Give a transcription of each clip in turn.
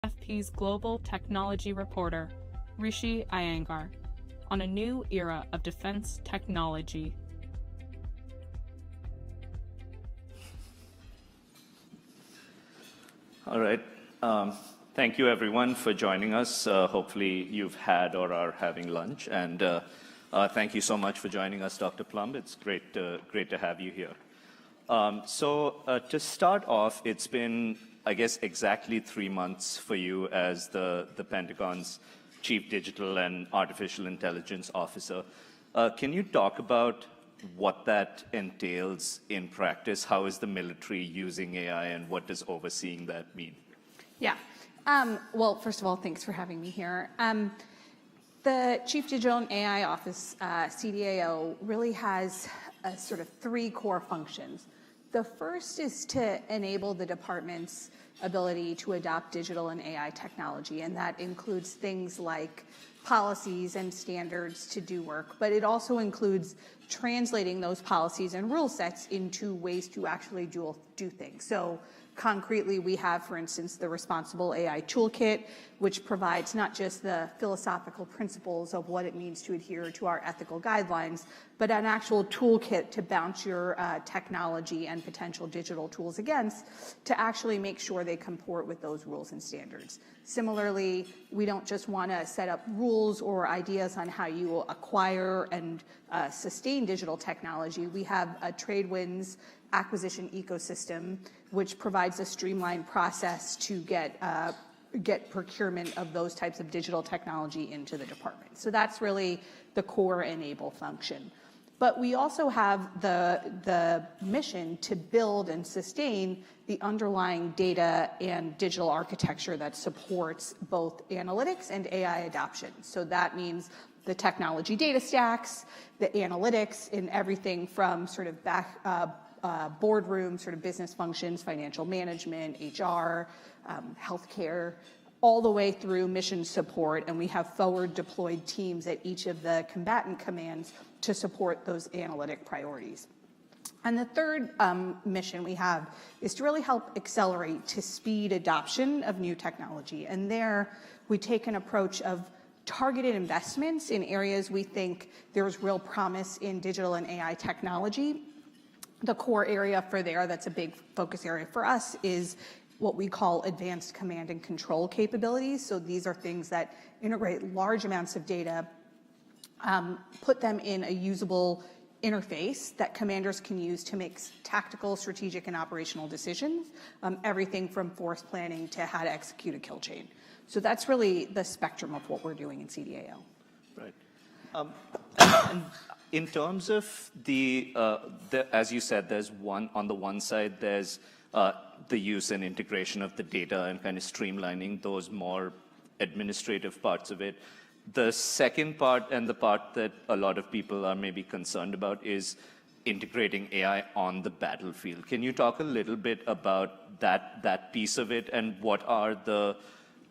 AFP's global technology reporter, Rishi Iyengar, on a new era of defense technology. All right. Thank you, everyone, for joining us. Hopefully, you've had or are having lunch. And thank you so much for joining us, Dr. Plumb. It's great to have you here. To start off, it's been, I guess, exactly 3 months for you as the Pentagon's Chief Digital and Artificial Intelligence Officer. Can you talk about what that entails in practice? How is the military using AI, and what does overseeing that mean? Yeah. Well, first of all, thanks for having me here. The Chief Digital and AI Office, CDAO, really has sort of 3 core functions. The first is to enable the department's ability to adopt digital and AI technology, and that includes things like policies and standards to do work, but it also includes translating those policies and rule sets into ways to actually do things. So concretely, we have, for instance, the Responsible AI Toolkit, which provides not just the philosophical principles of what it means to adhere to our ethical guidelines, but an actual toolkit to bounce your technology and potential digital tools against to actually make sure they comport with those rules and standards. Similarly, we don't just want to set up rules or ideas on how you will acquire and sustain digital technology. We have a Tradewinds acquisition ecosystem, which provides a streamlined process to get procurement of those types of digital technology into the department. So that's really the core enable function. But we also have the mission to build and sustain the underlying data and digital architecture that supports both analytics and AI adoption. So that means the technology data stacks, the analytics in everything from sort of boardroom sort of business functions, financial management, HR, healthcare, all the way through mission support. And we have forward deployed teams at each of the combatant commands to support those analytic priorities. And the third mission we have is to really help accelerate to speed adoption of new technology. And there we take an approach of targeted investments in areas we think there's real promise in digital and AI technology. The core area for there that's a big focus area for us is what we call advanced command and control capabilities. So these are things that integrate large amounts of data, put them in a usable interface that commanders can use to make tactical, strategic, and operational decisions, everything from force planning to how to execute a kill chain. So that's really the spectrum of what we're doing in CDAO. Right. And in terms of as you said, there's on the one side, there's the use and integration of the data and kind of streamlining those more administrative parts of it. The second part, and the part that a lot of people are maybe concerned about, is integrating AI on the battlefield. Can you talk a little bit about that piece of it, and what are the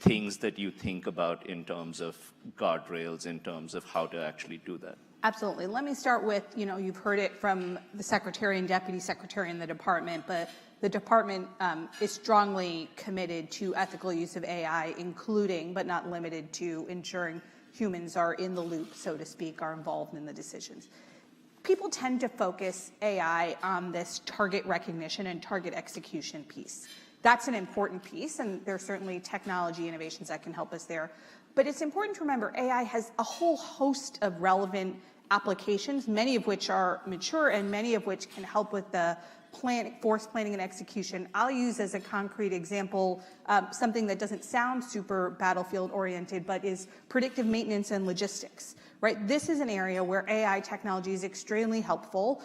things that you think about in terms of guardrails, in terms of how to actually do that? Absolutely. Let me start with, you've heard it from the secretary and deputy secretary in the department, but the department is strongly committed to ethical use of AI, including, but not limited to, ensuring humans are in the loop, so to speak, are involved in the decisions. People tend to focus AI on this target recognition and target execution piece. That's an important piece, and there's certainly technology innovations that can help us there. But it's important to remember AI has a whole host of relevant applications, many of which are mature and many of which can help with the force planning and execution. I'll use as a concrete example something that doesn't sound super battlefield oriented, but is predictive maintenance and logistics. Right? This is an area where AI technology is extremely helpful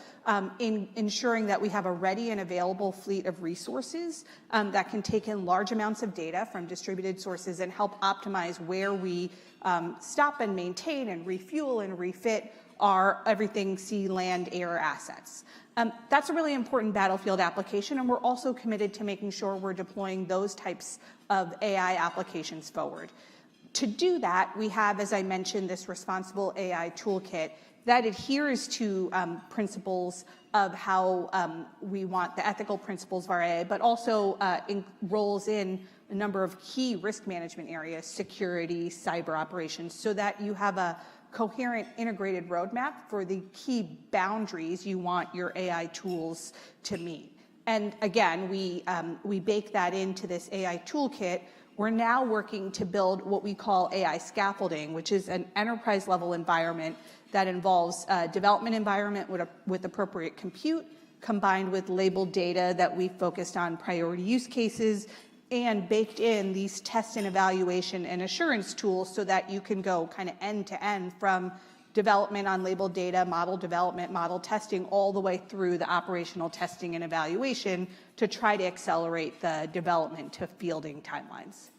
in ensuring that we have a ready and available fleet of resources that can take in large amounts of data from distributed sources and help optimize where we stop and maintain and refuel and refit our everything sea, land, air assets. That's a really important battlefield application, and we're also committed to making sure we're deploying those types of AI applications forward. To do that, we have, as I mentioned, this Responsible AI Toolkit that adheres to principles of how we want the ethical principles of our AI, but also rolls in a number of key risk management areas, security, cyber operations, so that you have a coherent, integrated roadmap for the key boundaries you want your AI tools to meet. And again, we bake that into this AI toolkit. We're now working to build what we call AI scaffolding, which is an enterprise-level environment that involves a development environment with appropriate compute, combined with labeled data that we focused on priority use cases, and baked in these test and evaluation and assurance tools so that you can go kind of end to end from development on labeled data, model development, model testing, all the way through the operational testing and evaluation to try to accelerate the development to fielding timelines.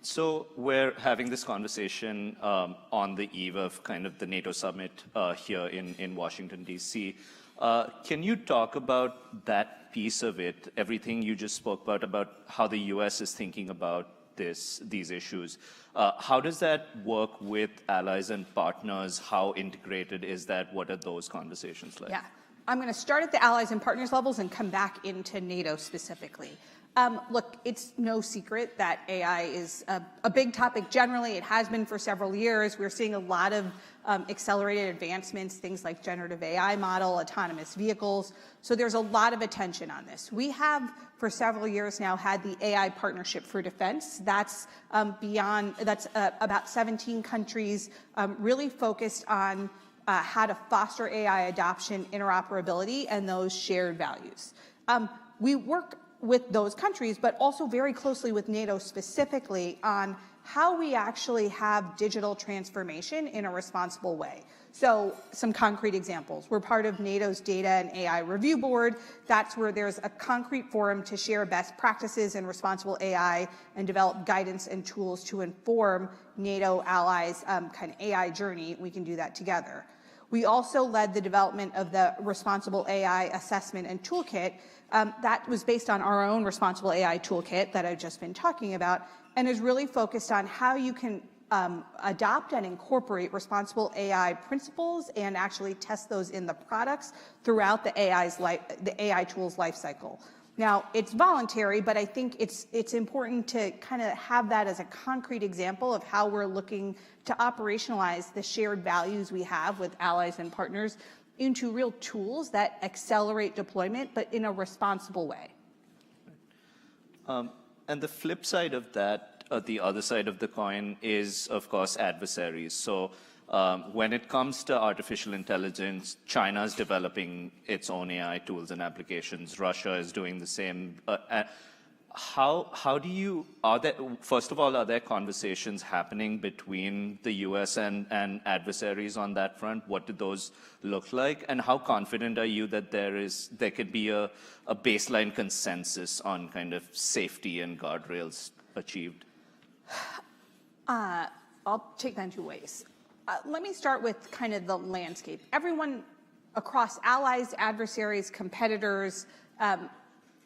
So we're having this conversation on the eve of kind of the NATO summit here in Washington, D.C. Can you talk about that piece of it, everything you just spoke about how the U.S. is thinking about these issues? How does that work with allies and partners? How integrated is that? What are those conversations like? Yeah, I'm going to start at the allies and partners levels and come back into NATO specifically. Look, it's no secret that AI is a big topic generally. It has been for several years. We're seeing a lot of accelerated advancements, things like generative AI model, autonomous vehicles. So there's a lot of attention on this. We have, for several years now, had the AI Partnership for Defense. That's about 17 countries really focused on how to foster AI adoption, interoperability, and those shared values. We work with those countries, but also very closely with NATO specifically on how we actually have digital transformation in a responsible way. So some concrete examples. We're part of NATO's Data and AI Review Board. That's where there's a concrete forum to share best practices in responsible AI and develop guidance and tools to inform NATO allies' kind of AI journey. We can do that together. We also led the development of the Responsible AI Assessment and Toolkit. That was based on our own Responsible AI Toolkit that I've just been talking about, and is really focused on how you can adopt and incorporate responsible AI principles and actually test those in the products throughout the AI tool's lifecycle. Now, it's voluntary, but I think it's important to kind of have that as a concrete example of how we're looking to operationalize the shared values we have with allies and partners into real tools that accelerate deployment, but in a responsible way. And the flip side of that, the other side of the coin, is, of course, adversaries. So when it comes to artificial intelligence, China is developing its own AI tools and applications. Russia is doing the same. How do you, first of all, are there conversations happening between the US and adversaries on that front? What do those look like? And how confident are you that there could be a baseline consensus on kind of safety and guardrails achieved? I'll take that in two ways. Let me start with kind of the landscape. Everyone across allies, adversaries, competitors,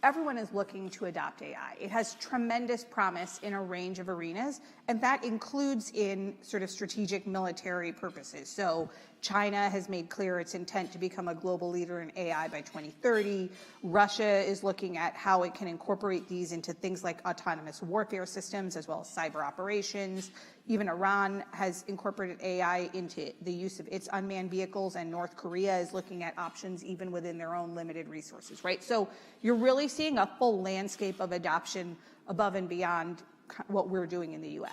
everyone is looking to adopt AI. It has tremendous promise in a range of arenas, and that includes in sort of strategic military purposes. So China has made clear its intent to become a global leader in AI by 2030. Russia is looking at how it can incorporate these into things like autonomous warfare systems, as well as cyber operations. Even Iran has incorporated AI into the use of its unmanned vehicles, and North Korea is looking at options even within their own limited resources, right? So you're really seeing a full landscape of adoption above and beyond what we're doing in the US.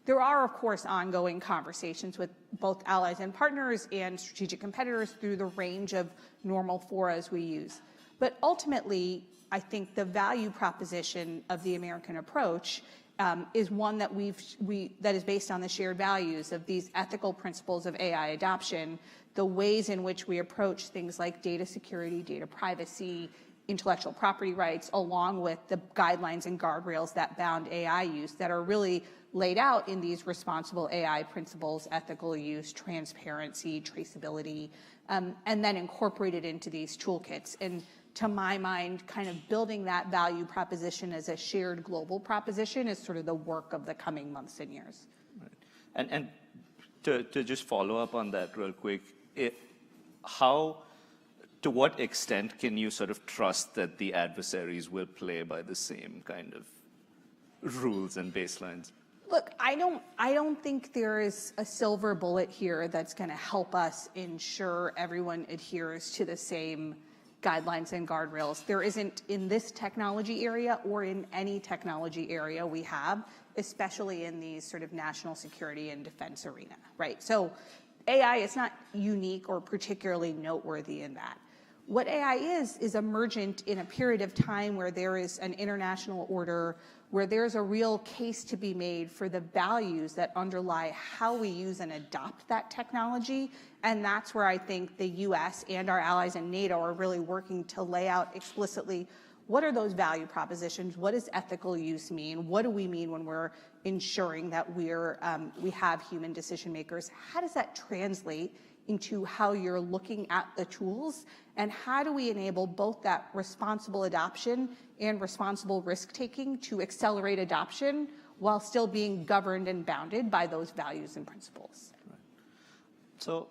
There are, of course, ongoing conversations with both allies and partners and strategic competitors through the range of normal forums we use. But ultimately, I think the value proposition of the American approach is one that that is based on the shared values of these ethical principles of AI adoption, the ways in which we approach things like data security, data privacy, intellectual property rights, along with the guidelines and guardrails that bound AI use that are really laid out in these responsible AI principles, ethical use, transparency, traceability, and then incorporated into these toolkits. And to my mind, kind of building that value proposition as a shared global proposition is sort of the work of the coming months and years. Right. And to just follow up on that real quick, to what extent can you sort of trust that the adversaries will play by the same kind of rules and baselines? Look, I don't think there is a silver bullet here that's going to help us ensure everyone adheres to the same guidelines and guardrails. There isn't in this technology area or in any technology area we have, especially in these sort of national security and defense arena, right? So AI is not unique or particularly noteworthy in that. What AI is emergent in a period of time where there is an international order, where there's a real case to be made for the values that underlie how we use and adopt that technology. And that's where I think the US and our allies in NATO are really working to lay out explicitly what are those value propositions? What does ethical use mean? What do we mean when we're ensuring that we have human decision makers? How does that translate into how you're looking at the tools, and how do we enable both that responsible adoption and responsible risk-taking to accelerate adoption while still being governed and bounded by those values and principles? Right. So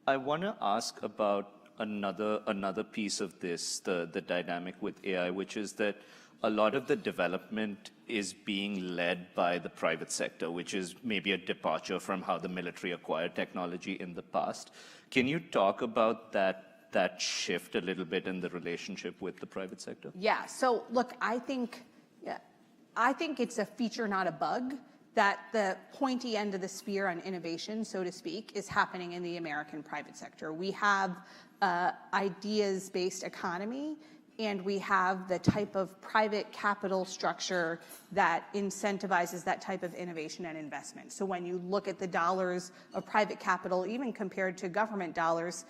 I want to ask about another piece of this, the dynamic with AI, which is that a lot of the development is being led by the private sector, which is maybe a departure from how the military acquired technology in the past. Can you talk about that shift a little bit in the relationship with the private sector? Yeah. So look, I think it's a feature, not a bug, that the pointy end of the spear on innovation, so to speak, is happening in the American private sector. We have ideas-based economy, and we have the type of private capital structure that incentivizes that type of innovation and investment. So when you look at the dollars of private capital, even compared to government dollars,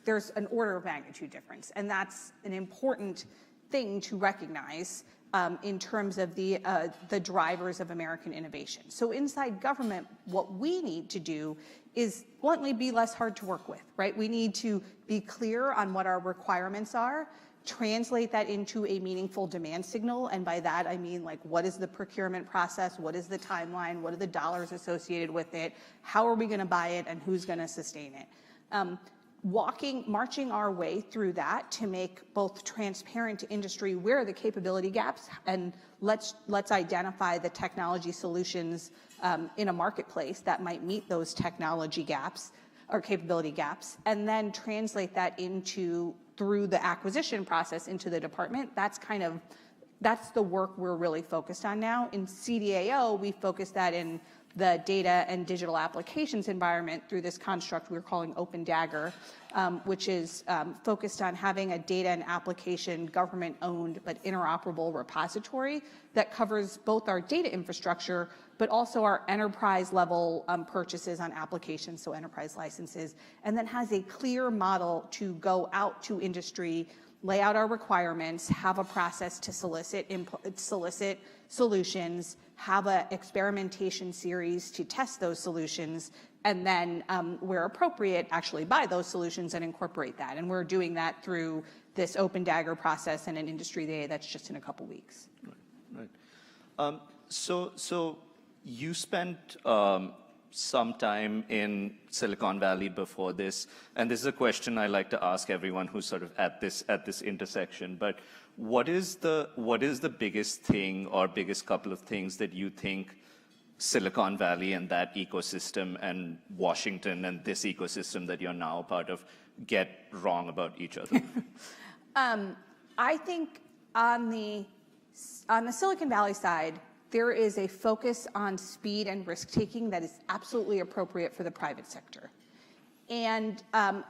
there's an order of magnitude difference. And that's an important thing to recognize in terms of the drivers of American innovation. So inside government, what we need to do is bluntly be less hard to work with, right? We need to be clear on what our requirements are, translate that into a meaningful demand signal. And by that, I mean, like, what is the procurement process? What is the timeline? What are the dollars associated with it? How are we going to buy it? And who's going to sustain it? Marching our way through that to make both transparent to industry where are the capability gaps, and let's identify the technology solutions in a marketplace that might meet those technology gaps or capability gaps, and then translate that through the acquisition process into the department. That's the work we're really focused on now. In CDAO, we focus that in the data and digital applications environment through this construct we're calling Open Dagger, which is focused on having a data and application government-owned but interoperable repository that covers both our data infrastructure but also our enterprise-level purchases on applications, so enterprise licenses, and then has a clear model to go out to industry, lay out our requirements, have a process to solicit solutions, have an experimentation series to test those solutions, and then, where appropriate, actually buy those solutions and incorporate that. And we're doing that through this Open Dagger process and an industry day that's just in a couple weeks. Right. So you spent some time in Silicon Valley before this, and this is a question I like to ask everyone who's sort of at this intersection. But what is the biggest thing or biggest couple of things that you think Silicon Valley and that ecosystem and Washington and this ecosystem that you're now a part of get wrong about each other? I think on the Silicon Valley side, there is a focus on speed and risk-taking that is absolutely appropriate for the private sector. And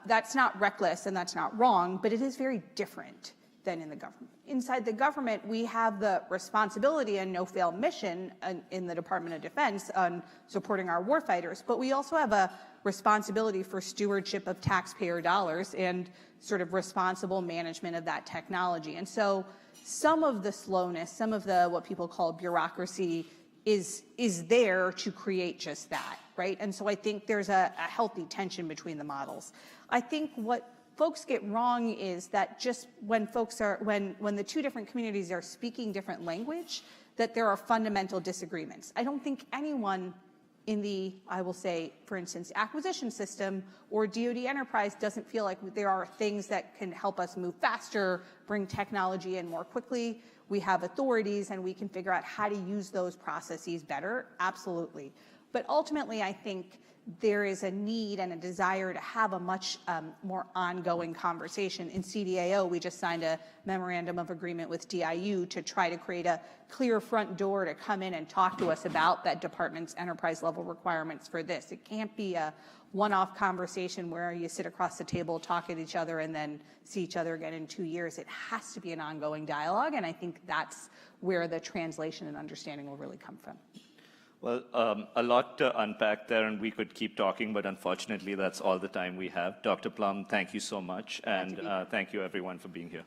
that's not reckless and that's not wrong, but it is very different than in the government. Inside the government, we have the responsibility and no-fail mission in the Department of Defense on supporting our warfighters, but we also have a responsibility for stewardship of taxpayer dollars and sort of responsible management of that technology. And so some of the slowness, some of the what people call bureaucracy is there to create just that, right? And so I think there's a healthy tension between the models. I think what folks get wrong is that just when when the two different communities are speaking different language, that there are fundamental disagreements. I don't think anyone in the, I will say, for instance, acquisition system or DoD enterprise doesn't feel like there are things that can help us move faster, bring technology in more quickly. We have authorities and we can figure out how to use those processes better, absolutely. But ultimately, I think there is a need and a desire to have a much more ongoing conversation. In CDAO, we just signed a memorandum of agreement with DIU to try to create a clear front door to come in and talk to us about that department's enterprise level requirements for this. It can't be a one-off conversation where you sit across the table, talk at each other, and then see each other again in 2 years. It has to be an ongoing dialogue, and I think that's where the translation and understanding will really come from. Well, a lot to unpack there, and we could keep talking, but unfortunately, that's all the time we have. Dr. Plum, thank you so much, and thank you, everyone, for being here.